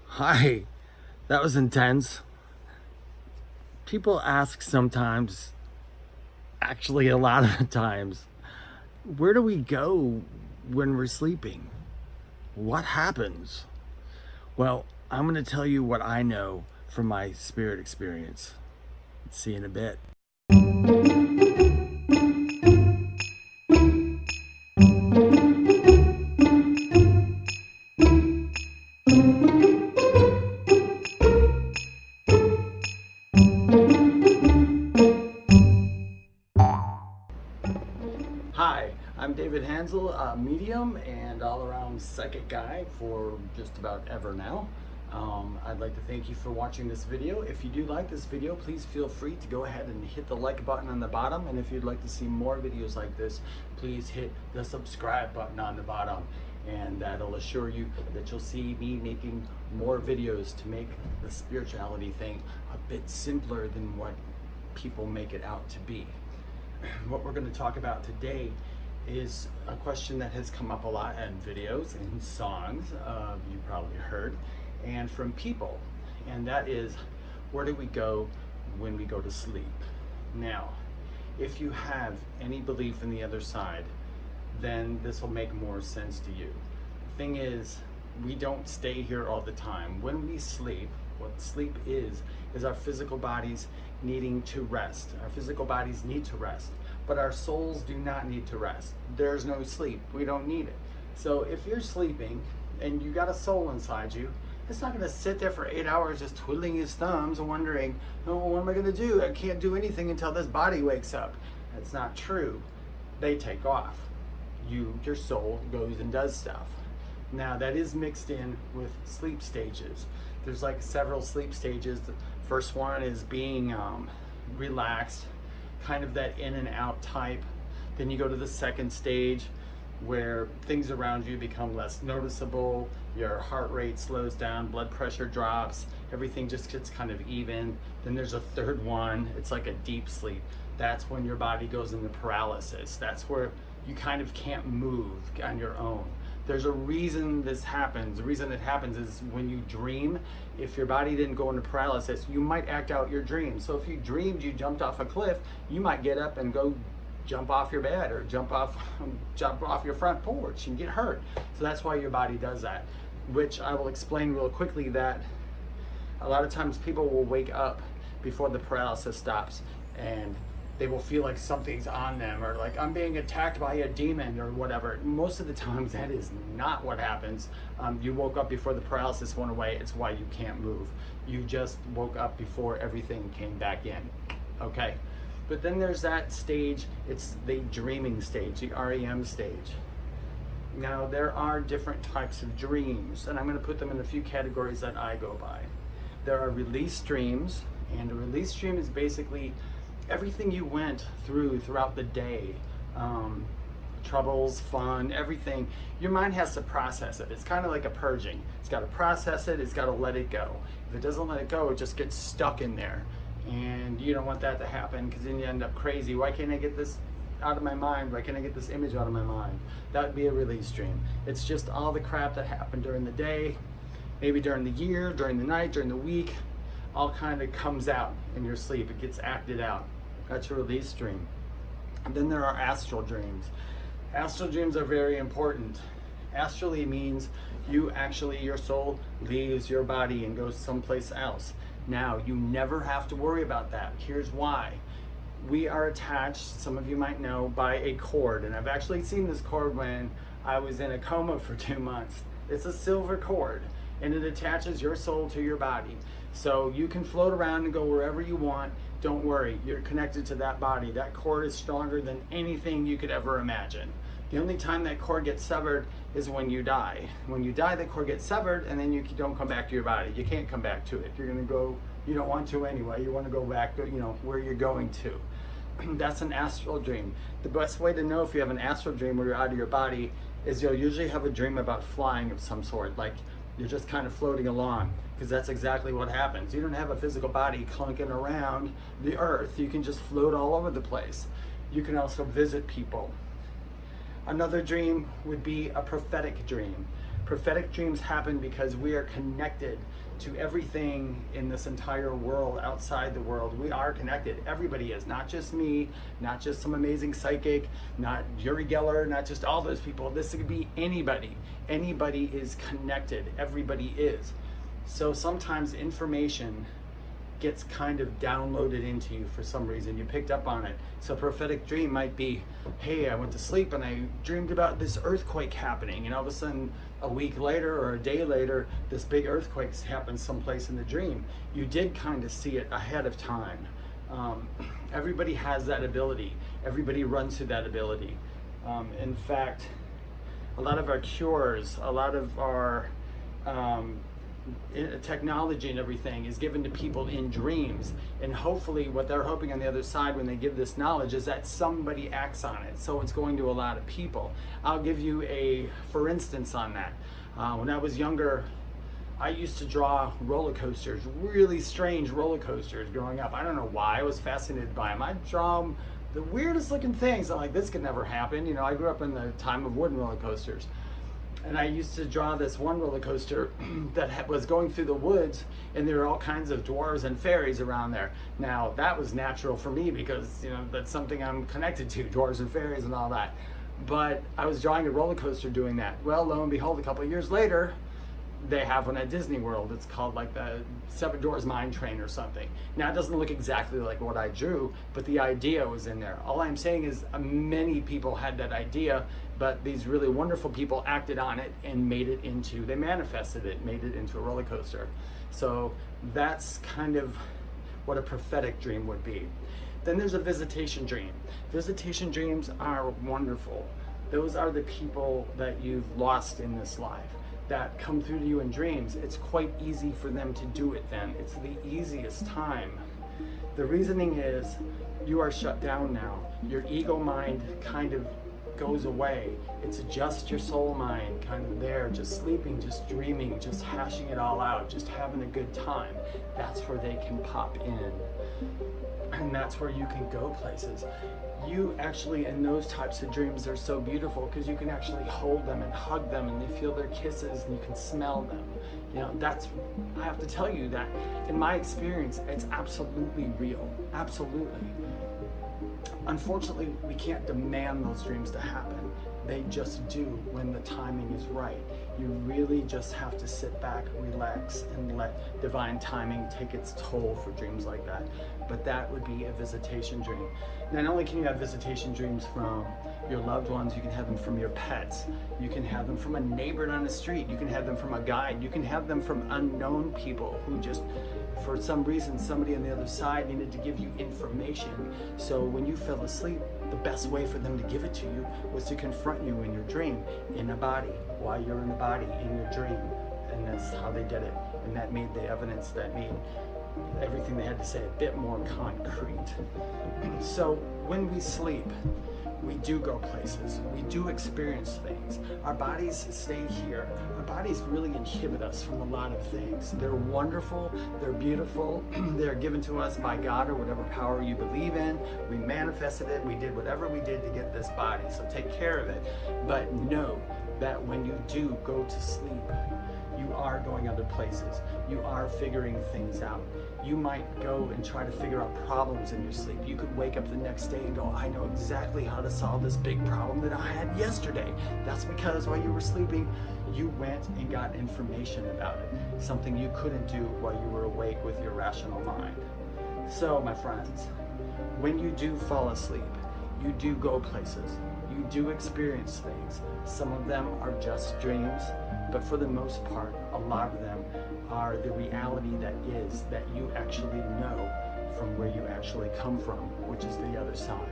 Hi, that was intense. People ask sometimes, actually, a lot of the times, where do we go when we're sleeping? What happens? Well, I'm going to tell you what I know from my spirit experience. See you in a bit. Hi, I'm David Hansel, a medium and all around psychic guy for just about ever now. I'd like to thank you for watching this video. If you do like this video, please feel free to go ahead and hit the like button on the bottom. And if you'd like to see more videos like this, please hit the subscribe button on the bottom. And that'll assure you that you'll see me making more videos to make the spirituality thing a bit simpler than what people make it out to be. What we're going to talk about today is a question that has come up a lot in videos and songs, you probably heard, and from people, and that is, where do we go when we go to sleep? Now, if you have any belief in the other side, then this will make more sense to you. The thing is, we don't stay here all the time. When we sleep, what sleep is our physical bodies needing to rest. Our physical bodies need to rest, but our souls do not need to rest. There's no sleep. We don't need it. So if you're sleeping and you got a soul inside you, it's not going to sit there for 8 hours just twiddling his thumbs and wondering, oh, what am I going to do? I can't do anything until this body wakes up. That's not true. They take off. Your soul goes and does stuff. Now that is mixed in with sleep stages. There's like several sleep stages. The first one is being relaxed, kind of that in and out type. Then you go to the second stage where things around you become less noticeable, your heart rate slows down, blood pressure drops, everything just gets kind of even. Then there's a third one, it's like a deep sleep. That's when your body goes into paralysis. That's where you kind of can't move on your own. There's a reason this happens. The reason it happens is when you dream, if your body didn't go into paralysis, you might act out your dream. So if you dreamed you jumped off a cliff, you might get up and go jump off your bed or jump off your front porch and get hurt. So that's why your body does that, which I will explain real quickly, that a lot of times people will wake up before the paralysis stops and they will feel like something's on them, or like I'm being attacked by a demon or whatever. Most of the times that is not what happens. You woke up before the paralysis went away. It's why you can't move. You just woke up before everything came back in. Okay. But then there's that stage, it's the dreaming stage, the REM stage. Now there are different types of dreams, and I'm going to put them in a few categories that I go by. There are release dreams, and a release dream is basically everything you went throughout the day, troubles, fun, everything. Your mind has to process it. It's kind of like a purging. It's got to process it, it's got to let it go. If it doesn't let it go, it just gets stuck in there. And you don't want that to happen, because then you end up crazy. Why can't I get this out of my mind? Why can't I get this image out of my mind? That would be a release dream. It's just all the crap that happened during the day, maybe during the year, during the night, during the week, all kind of comes out in your sleep. It gets acted out. That's a release dream. And then there are astral dreams. Astral dreams are very important. Astrally means your soul leaves your body and goes someplace else. Now, you never have to worry about that. Here's why. We are attached, some of you might know, by a cord. And I've actually seen this cord when I was in a coma for 2 months. It's a silver cord, and it attaches your soul to your body. So you can float around and go wherever you want. Don't worry, you're connected to that body. That cord is stronger than anything you could ever imagine. The only time that cord gets severed is when you die. When you die, the cord gets severed, and then you don't come back to your body. You can't come back to it. You're gonna go, you don't want to anyway. You wanna go back to, where you're going to. That's an astral dream. The best way to know if you have an astral dream where you're out of your body is you'll usually have a dream about flying of some sort, like you're just kind of floating along, because that's exactly what happens. You don't have a physical body clunking around the earth. You can just float all over the place. You can also visit people. Another dream would be a prophetic dream. Prophetic dreams happen because we are connected to everything in this entire world, outside the world. We are connected. Everybody is, not just me, not just some amazing psychic, not Uri Geller, not just all those people. This could be anybody. Anybody is connected. Everybody is. So sometimes information gets kind of downloaded into you for some reason. You picked up on it. So a prophetic dream might be, hey, I went to sleep and I dreamed about this earthquake happening, and all of a sudden a week later or a day later this big earthquake happens someplace in the dream. You did kind of see it ahead of time. Everybody has that ability. Everybody runs through that ability. In fact, a lot of our cures, a lot of our technology and everything is given to people in dreams, and hopefully what they're hoping on the other side when they give this knowledge is that somebody acts on it, so it's going to a lot of people. I'll give you a for instance on that. When I was younger, I used to draw roller coasters, really strange roller coasters growing up. I don't know why, I was fascinated by them. I'd draw the weirdest looking things. I'm like, this could never happen. You know, I grew up in the time of wooden roller coasters. And I used to draw this one roller coaster that was going through the woods, and there were all kinds of dwarves and fairies around there. Now, that was natural for me because, you know, that's something I'm connected to, dwarves and fairies and all that. But I was drawing a roller coaster doing that. Well, lo and behold, a couple of years later, they have one at Disney World. It's called like the Seven Dwarfs Mine Train or something. Now, it doesn't look exactly like what I drew, but the idea was in there. All I'm saying is many people had that idea, but these really wonderful people acted on it and made it into, they manifested it, made it into a roller coaster. So that's kind of what a prophetic dream would be. Then there's a visitation dream. Visitation dreams are wonderful. Those are the people that you've lost in this life that come through to you in dreams. It's quite easy for them to do it then. It's the easiest time. The reasoning is you are shut down now. Your ego mind kind of goes away. It's just your soul mind kind of there, just sleeping, just dreaming, just hashing it all out, just having a good time. That's where they can pop in. And that's where you can go places. You actually, in those types of dreams, they're so beautiful because you can actually hold them and hug them, and they feel their kisses and you can smell them. You know, that's, I have to tell you that in my experience, it's absolutely real. Absolutely. Unfortunately, we can't demand those dreams to happen. They just do when the timing is right. You really just have to sit back, relax, and let divine timing take its toll for dreams like that. But that would be a visitation dream. Not only can you have visitation dreams from your loved ones, you can have them from your pets. You can have them from a neighbor on the street. You can have them from a guide. You can have them from unknown people who just, for some reason, somebody on the other side needed to give you information. So when you fell asleep, the best way for them to give it to you was to confront you in your dream, in a body, while you're in the body, in your dream. And that's how they did it. And that made the evidence, that made everything they had to say a bit more concrete. So when we sleep, we do go places. We do experience things. Our bodies stay here. Our bodies really inhibit us from a lot of things. They're wonderful. They're beautiful. They're given to us by God or whatever power you believe in. We manifested it. We did whatever we did to get this body. So take care of it. But know that when you do go to sleep, you are going other places. You are figuring things out. You might go and try to figure out problems in your sleep. You could wake up the next day and go, I know exactly how to solve this big problem that I had yesterday. That's because while you were sleeping, you went and got information about it. Something you couldn't do while you were awake with your rational mind. So, my friends, when you do fall asleep, you do go places. You do experience things. Some of them are just dreams, but for the most part, a lot of them are the reality that you actually know from where you actually come from, which is the other side.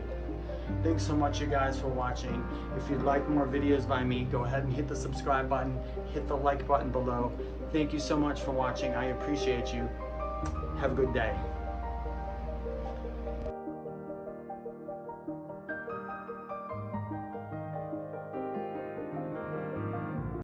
Thanks so much, you guys, for watching. If you'd like more videos by me, go ahead and hit the subscribe button, hit the like button below. Thank you so much for watching. I appreciate you. Have a good day.